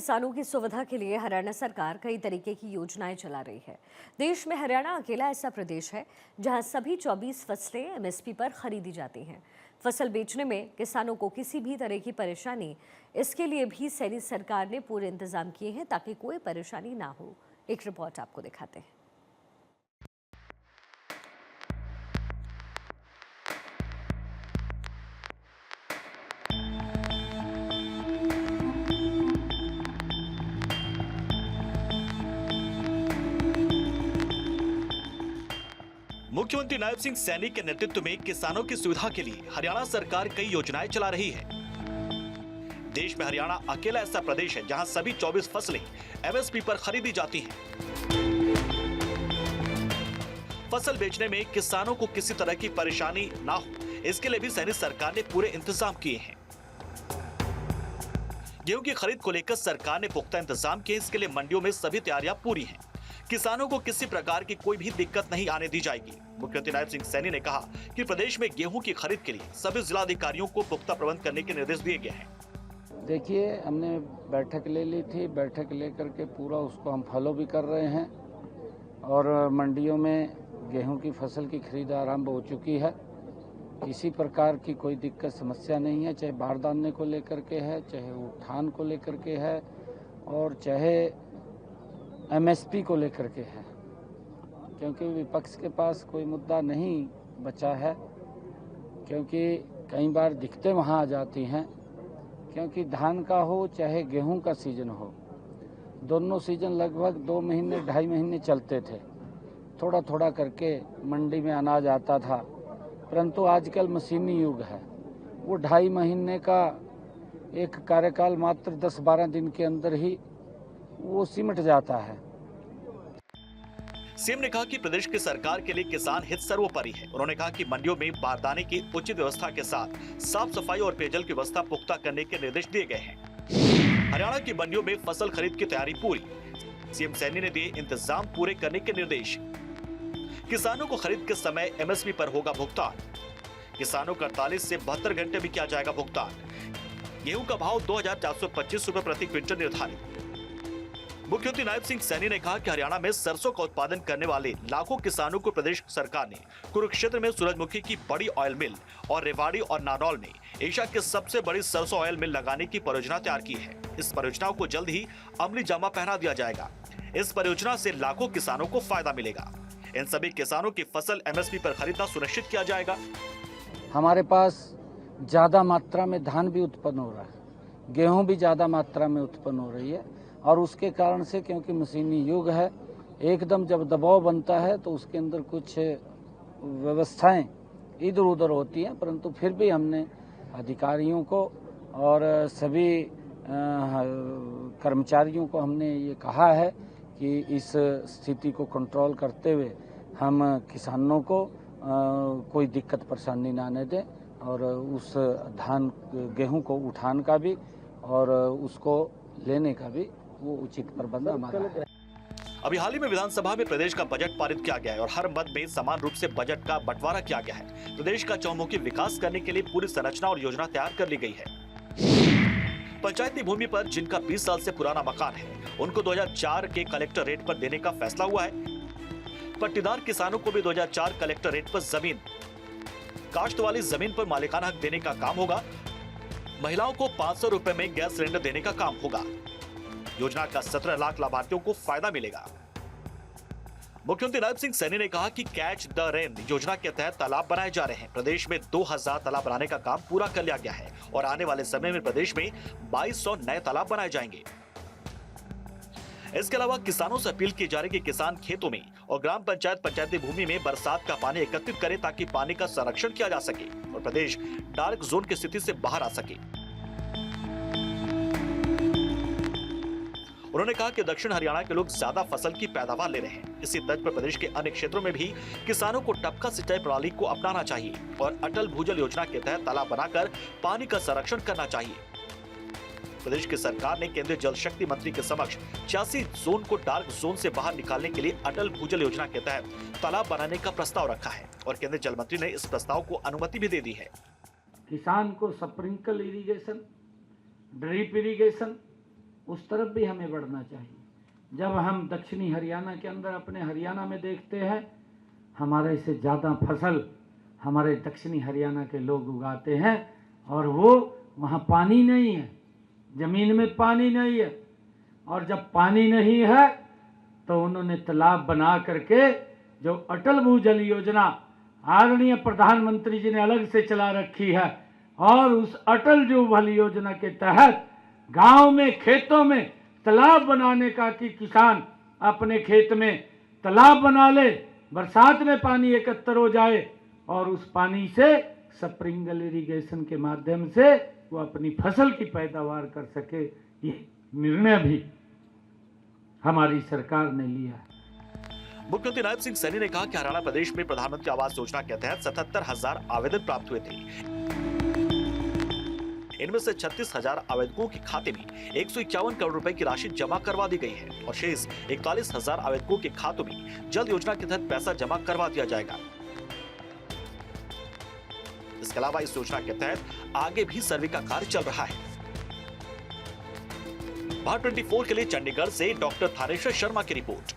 किसानों की सुविधा के लिए हरियाणा सरकार कई तरीके की योजनाएं चला रही है। देश में हरियाणा अकेला ऐसा प्रदेश है जहां सभी 24 फसलें एमएसपी पर खरीदी जाती हैं। फसल बेचने में किसानों को किसी भी तरह की परेशानी, इसके लिए भी सैनी सरकार ने पूरे इंतजाम किए हैं ताकि कोई परेशानी ना हो। एक रिपोर्ट आपको दिखाते हैं। मुख्यमंत्री नायब सिंह सैनी के नेतृत्व में किसानों की सुविधा के लिए हरियाणा सरकार कई योजनाएं चला रही है। देश में हरियाणा अकेला ऐसा प्रदेश है जहां सभी 24 फसलें एमएसपी पर खरीदी जाती हैं। फसल बेचने में किसानों को किसी तरह की परेशानी ना हो, इसके लिए भी सैनी सरकार ने पूरे इंतजाम किए हैं। गेहूं की खरीद को लेकर सरकार ने पुख्ता इंतजाम किए। इसके लिए मंडियों में सभी तैयारियां पूरी हैं। किसानों को किसी प्रकार की कोई भी दिक्कत नहीं आने दी जाएगी। मुख्यमंत्री नायब सिंह सैनी ने कहा कि प्रदेश में गेहूं की खरीद के लिए सभी जिलाधिकारियों को पुख्ता प्रबंध करने के निर्देश दिए गए हैं। देखिए, हमने बैठक ले ली थी। बैठक लेकर के पूरा उसको हम फॉलो भी कर रहे हैं और मंडियों में गेहूं की फसल की खरीद आरंभ हो चुकी है। किसी प्रकार की कोई दिक्कत समस्या नहीं है, चाहे बारदाने को लेकर के है, चाहे उठान को लेकर के है और चाहे एमएसपी को लेकर के है, क्योंकि विपक्ष के पास कोई मुद्दा नहीं बचा है। क्योंकि कई बार दिक्कतें वहाँ आ जाती हैं, क्योंकि धान का हो चाहे गेहूं का सीजन हो, दोनों सीजन लगभग 2 महीने 2.5 महीने चलते थे। थोड़ा थोड़ा करके मंडी में अनाज आता था, परंतु आजकल मशीनी युग है। वो 2.5 महीने का एक कार्यकाल मात्र 10-12 दिन के अंदर ही वो सिमट जाता है। सीएम ने कहा कि प्रदेश की सरकार के लिए किसान हित सर्वोपरि है। उन्होंने कहा कि मंडियों में बारदाने की उचित व्यवस्था के साथ साफ सफाई और पेयजल की व्यवस्था पुख्ता करने के निर्देश दिए गए हैं। हरियाणा की मंडियों में फसल खरीद की तैयारी पूरी। सीएम सैनी ने दिए इंतजाम पूरे करने के निर्देश। किसानों को खरीद के समय एमएसपी पर होगा भुगतान। किसानों को 48 से 72 घंटे में किया जाएगा भुगतान। गेहूं का भाव 2425 रुपए प्रति क्विंटल निर्धारित। मुख्यमंत्री नायब सिंह सैनी ने कहा कि हरियाणा में सरसों का उत्पादन करने वाले लाखों किसानों को प्रदेश सरकार ने कुरुक्षेत्र में सूरजमुखी की बड़ी ऑयल मिल और रेवाड़ी और नारनौल में एशिया की सबसे बड़ी सरसों ऑयल मिल लगाने की परियोजना तैयार की है। इस परियोजना को जल्द ही अमली जामा पहना दिया जाएगा। इस परियोजना से लाखों किसानों को फायदा मिलेगा। इन सभी किसानों की फसल एमएसपी पर खरीदना सुनिश्चित किया जाएगा। हमारे पास ज्यादा मात्रा में धान भी उत्पन्न हो रहा है, गेहूं भी ज्यादा मात्रा में उत्पन्न हो रही है और उसके कारण से, क्योंकि मशीनी युग है, एकदम जब दबाव बनता है तो उसके अंदर कुछ व्यवस्थाएं इधर उधर होती हैं। परंतु फिर भी हमने अधिकारियों को और सभी कर्मचारियों को हमने ये कहा है कि इस स्थिति को कंट्रोल करते हुए हम किसानों को कोई दिक्कत परेशानी ना आने दें और उस धान गेहूं को उठान का भी और उसको लेने का भी वो उचित प्रबंध हमारा है। अभी हाल ही में विधानसभा में प्रदेश का बजट पारित किया गया है और हर मद में समान रूप से बजट का बंटवारा किया गया है। प्रदेश का चौमुखी विकास करने के लिए पूरी संरचना और योजना तैयार कर ली गई है। पंचायती भूमि पर जिनका 20 साल से पुराना मकान है, उनको 2004 के कलेक्टर रेट पर देने का फैसला हुआ है। पट्टीदार किसानों को भी 2004 कलेक्टर रेट पर जमीन, काश्त वाली जमीन पर मालिकाना हक देने का काम होगा। महिलाओं को 500 रुपए में गैस सिलेंडर देने का काम होगा। योजना का 17 लाख लाभार्थियों को फायदा मिलेगा। मुख्यमंत्री नायब सिंह सैनी ने कहा कि कैच द रेन योजना के तहत तालाब बनाए जा रहे हैं। प्रदेश में 2000 तालाब बनाने का काम पूरा कर लिया गया है और आने वाले समय में प्रदेश में 2200 नए तालाब बनाए जाएंगे। इसके अलावा किसानों से अपील की जा रही है कि किसान खेतों में और ग्राम पंचायत पंचायती भूमि में बरसात का पानी एकत्रित करें ताकि पानी का संरक्षण किया जा सके और प्रदेश डार्क जोन की स्थिति से बाहर आ सके। उन्होंने कहा कि दक्षिण हरियाणा के लोग ज्यादा फसल की पैदावार ले रहे हैं। इसी तर्ज पर प्रदेश के अन्य क्षेत्रों में भी किसानों को टपका सिंचाई प्रणाली को अपनाना चाहिए और अटल भूजल योजना के तहत तालाब बनाकर पानी का संरक्षण करना चाहिए। प्रदेश की सरकार ने केंद्रीय जल शक्ति मंत्री के समक्ष 86 जोन को डार्क जोन से बाहर निकालने के लिए अटल भूजल योजना के तहत तालाब बनाने का प्रस्ताव रखा है और केंद्रीय जल मंत्री ने इस प्रस्ताव को अनुमति भी दे दी है। किसान को स्प्रिंकल इरिगेशन, ड्रिप इरिगेशन, उस तरफ भी हमें बढ़ना चाहिए। जब हम दक्षिणी हरियाणा के अंदर अपने हरियाणा में देखते हैं, हमारे से ज़्यादा फसल हमारे दक्षिणी हरियाणा के लोग उगाते हैं, और वो वहाँ पानी नहीं है, ज़मीन में पानी नहीं है, और जब पानी नहीं है तो उन्होंने तालाब बना करके जो अटल भूजल योजना आदरणीय प्रधानमंत्री जी ने अलग से चला रखी है, और उस अटल भूजल योजना के तहत गांव में खेतों में तालाब बनाने का कि किसान अपने खेत में तालाब बना ले, बरसात में पानी एकत्र हो जाए और उस पानी से स्प्रिंकलर इरिगेशन के माध्यम से वो अपनी फसल की पैदावार कर सके। ये निर्णय भी हमारी सरकार ने लिया है। मुख्यमंत्री नायब सिंह सैनी ने कहा कि हरियाणा प्रदेश में प्रधानमंत्री आवास योजना के तहत 77,000 आवेदन प्राप्त हुए थे। इनमें से 36,000 आवेदकों के खाते में 151 करोड़ रुपए की राशि जमा करवा दी गई है और शेष 41,000 आवेदकों के खातों में जल्द योजना के तहत पैसा जमा करवा दिया जाएगा। इसके अलावा इस योजना के तहत आगे भी सर्वे का कार्य चल रहा है। भारत 24 के लिए चंडीगढ़ से डॉक्टर थानेश्वर शर्मा की रिपोर्ट।